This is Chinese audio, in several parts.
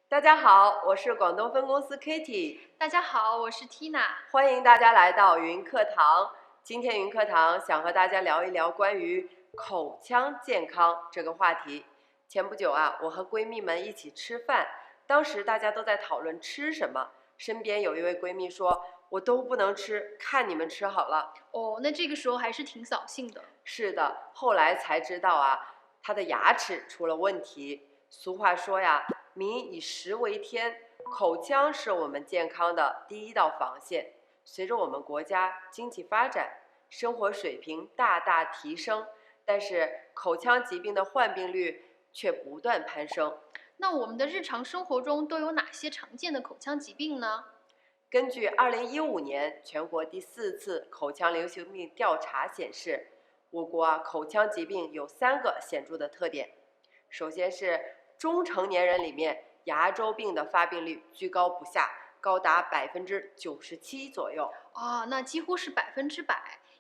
大家好，我是广东分公司 Kitty，大家好，我是 Tina。欢迎大家来到云课堂。今天云课堂想和大家聊一聊关于口腔健康这个话题。前不久啊，我和闺蜜们一起吃饭，当时大家都在讨论吃什么，身边有一位闺蜜说：“我都不能吃，看你们吃好了。”哦，那这个时候还是挺扫兴的。是的，后来才知道啊，她的牙齿出了问题。俗话说呀，民以食为天，口腔是我们健康的第一道防线。随着我们国家经济发展，生活水平大大提升，但是口腔疾病的患病率却不断攀升。那我们的日常生活中都有哪些常见的口腔疾病呢？根据2015年全国第4次口腔流行病调查显示，我国口腔疾病有3个显著的特点。首先是中成年人里面牙周病的发病率居高不下，高达97%左右。那几乎是100%，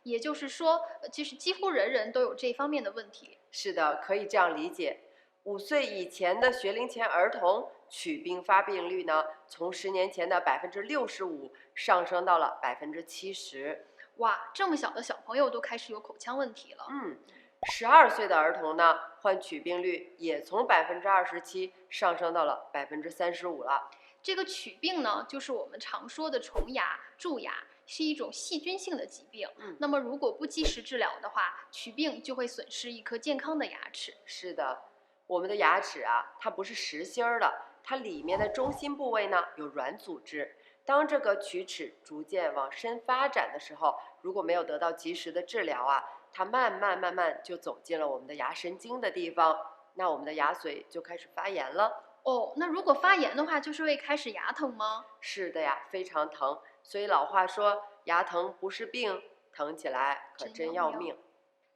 也就是说，就是几乎人人都有这方面的问题。是的，可以这样理解。5岁以前的学龄前儿童龋病发病率呢，从10年前的65%上升到了70%。哇，这么小的小朋友都开始有口腔问题了。12岁的儿童呢，患龋病率也从27%上升到了35%了。这个龋病呢，就是我们常说的虫牙、蛀牙，是一种细菌性的疾病。那么如果不及时治疗的话，龋病就会损失一颗健康的牙齿。是的，我们的牙齿啊，它不是实心儿的，它里面的中心部位呢有软组织。当这个龋齿逐渐往深发展的时候，如果没有得到及时的治疗啊，它慢慢就走进了我们的牙神经的地方，那我们的牙髓就开始发炎了。哦，那如果发炎的话，就是会开始牙疼吗？是的呀，非常疼。所以老话说，牙疼不是病，疼起来可真要命。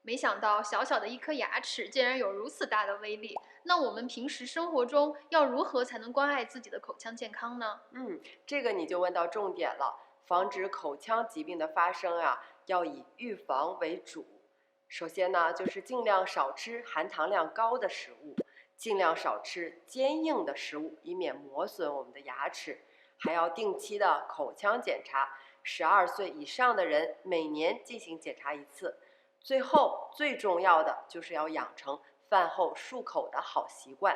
没想到小小的一颗牙齿竟然有如此大的威力。那我们平时生活中要如何才能关爱自己的口腔健康呢？这个你就问到重点了。防止口腔疾病的发生啊，要以预防为主。首先呢，就是尽量少吃含糖量高的食物，尽量少吃坚硬的食物，以免磨损我们的牙齿。还要定期的口腔检查，12岁以上的人每年进行检查1次。最后最重要的就是要养成饭后漱口的好习惯。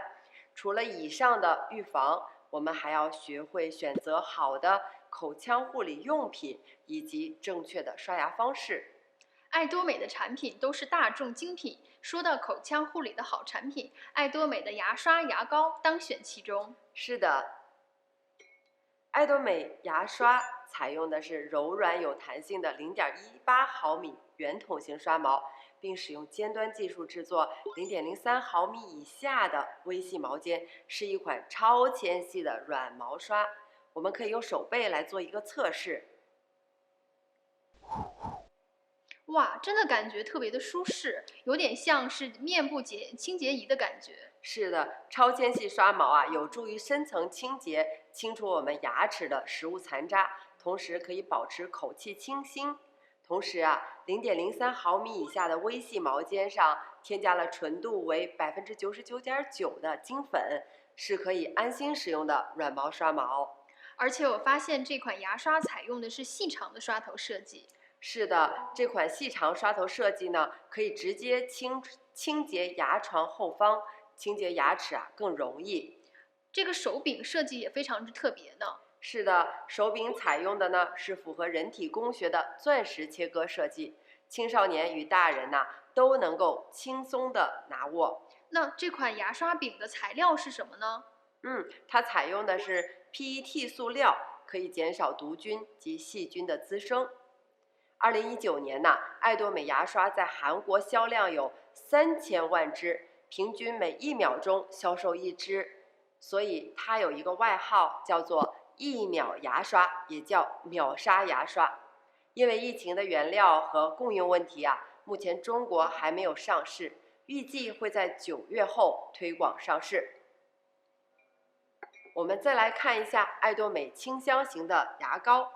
除了以上的预防，我们还要学会选择好的口腔护理用品以及正确的刷牙方式。爱多美的产品都是大众精品。说到口腔护理的好产品，爱多美的牙刷、牙膏当选其中。是的，爱多美牙刷采用的是柔软有弹性的0.18毫米圆筒形刷毛，并使用尖端技术制作0.03毫米以下的微细毛尖，是一款超纤细的软毛刷。我们可以用手背来做一个测试。哇，真的感觉特别的舒适，有点像是面部清洁仪的感觉。是的，超纤细刷毛啊，有助于深层清洁，清除我们牙齿的食物残渣，同时可以保持口气清新。同时啊，0.03毫米以下的微细毛尖上添加了纯度为99.9%的金粉，是可以安心使用的软毛刷毛。而且我发现这款牙刷采用的是细长的刷头设计。是的，这款细长刷头设计呢，可以直接清洁牙床后方，清洁牙齿啊更容易。这个手柄设计也非常之特别呢。是的，手柄采用的呢是符合人体工学的钻石切割设计，青少年与大人呐都能够轻松的拿握。那这款牙刷柄的材料是什么呢？它采用的是 PET 塑料，可以减少毒菌及细菌的滋生。2019年呢，爱多美牙刷在韩国销量有3000万支，平均每1秒钟销售1支，所以它有一个外号叫做1秒牙刷，也叫秒杀牙刷。因为疫情的原料和供应问题啊，目前中国还没有上市，预计会在9月后推广上市。我们再来看一下爱多美清香型的牙膏。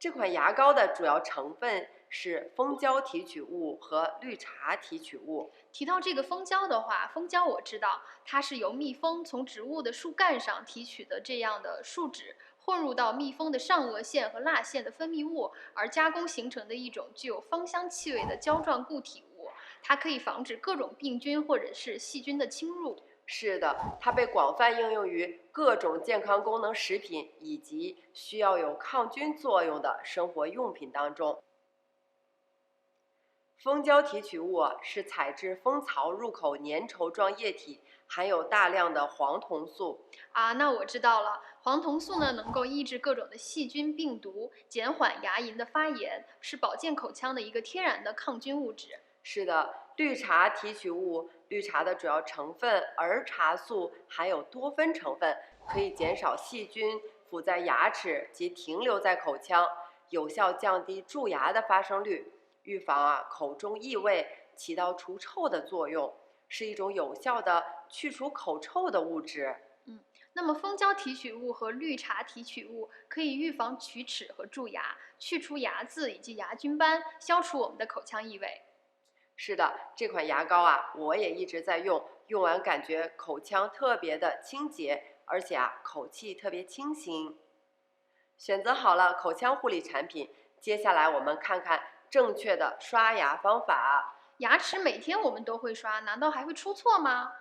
这款牙膏的主要成分是蜂胶提取物和绿茶提取物。提到这个蜂胶的话，蜂胶我知道，它是由蜜蜂从植物的树干上提取的这样的树脂，混入到蜜蜂的上颚腺和蜡腺的分泌物，而加工形成的一种具有芳香气味的胶状固体物。它可以防止各种病菌或者是细菌的侵入。是的，它被广泛应用于各种健康功能食品以及需要有抗菌作用的生活用品当中。蜂胶提取物是采自蜂巢入口粘稠状液体，含有大量的黄酮素。那我知道了，黄酮素呢能够抑制各种的细菌、病毒，减缓牙龈的发炎，是保健口腔的一个天然的抗菌物质。是的，绿茶提取物，绿茶的主要成分儿茶素含有多酚成分，可以减少细菌附在牙齿及停留在口腔，有效降低蛀牙的发生率，预防口中异味，起到除臭的作用，是一种有效的去除口臭的物质。那么蜂胶提取物和绿茶提取物可以预防龋齿和蛀牙，去除牙渍以及牙菌斑，消除我们的口腔异味。是的，这款牙膏我也一直在用，用完感觉口腔特别的清洁，而且口气特别清新。选择好了口腔护理产品，接下来我们看看正确的刷牙方法。牙齿每天我们都会刷，难道还会出错吗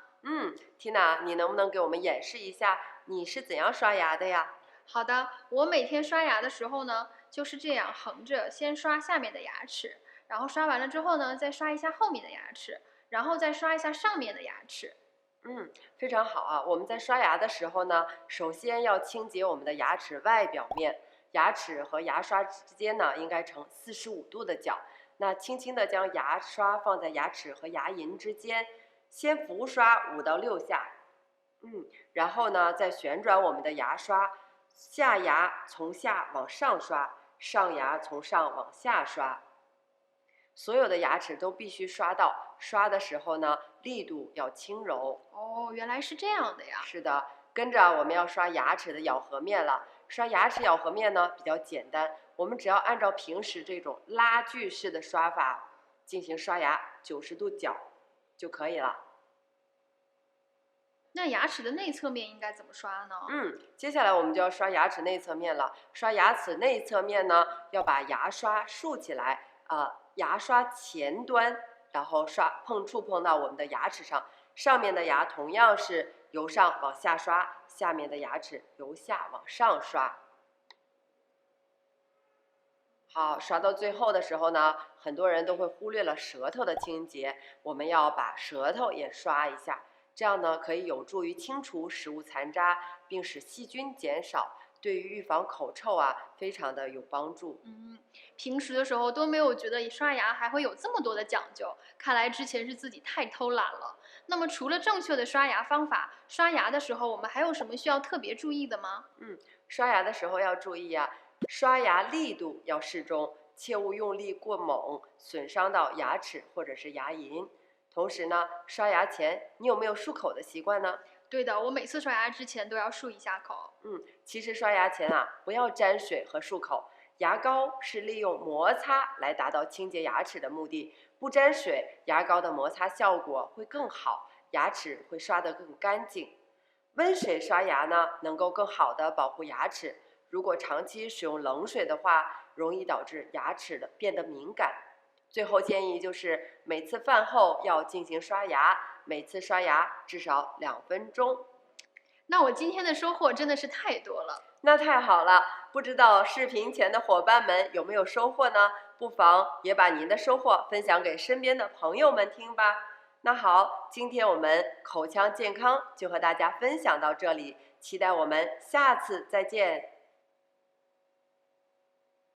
？Tina， 你能不能给我们演示一下你是怎样刷牙的呀？好的，我每天刷牙的时候呢，就是这样横着先刷下面的牙齿，然后刷完了之后呢，再刷一下后面的牙齿，然后再刷一下上面的牙齿。非常好我们在刷牙的时候呢，首先要清洁我们的牙齿外表面，牙齿和牙刷之间呢应该呈45度的角。那轻轻地将牙刷放在牙齿和牙龈之间，先浮刷5到6下。然后呢，再旋转我们的牙刷，下牙从下往上刷，上牙从上往下刷。所有的牙齿都必须刷到，刷的时候呢，力度要轻柔。原来是这样的呀。是的，跟着我们要刷牙齿的咬合面了。刷牙齿咬合面呢比较简单，我们只要按照平时这种拉锯式的刷法进行刷牙，90度角就可以了。那牙齿的内侧面应该怎么刷呢？接下来我们就要刷牙齿内侧面了。刷牙齿内侧面呢，要把牙刷竖起来，牙刷前端，然后触碰到我们的牙齿上，上面的牙同样是由上往下刷，下面的牙齿由下往上刷。好，刷到最后的时候呢，很多人都会忽略了舌头的清洁，我们要把舌头也刷一下，这样呢可以有助于清除食物残渣，并使细菌减少，对于预防口臭非常的有帮助。平时的时候都没有觉得刷牙还会有这么多的讲究，看来之前是自己太偷懒了。那么除了正确的刷牙方法，刷牙的时候我们还有什么需要特别注意的吗？刷牙的时候要注意刷牙力度要适中，切勿用力过猛，损伤到牙齿或者是牙龈。同时呢，刷牙前你有没有漱口的习惯呢？对的，我每次刷牙之前都要漱一下口。其实刷牙前不要沾水和漱口，牙膏是利用摩擦来达到清洁牙齿的目的，不沾水，牙膏的摩擦效果会更好，牙齿会刷得更干净。温水刷牙呢，能够更好的保护牙齿，如果长期使用冷水的话，容易导致牙齿变得敏感。最后建议就是每次饭后要进行刷牙，每次刷牙至少2分钟。那我今天的收获真的是太多了。那太好了，不知道视频前的伙伴们有没有收获呢？不妨也把您的收获分享给身边的朋友们听吧。那好，今天我们口腔健康就和大家分享到这里，期待我们下次再见。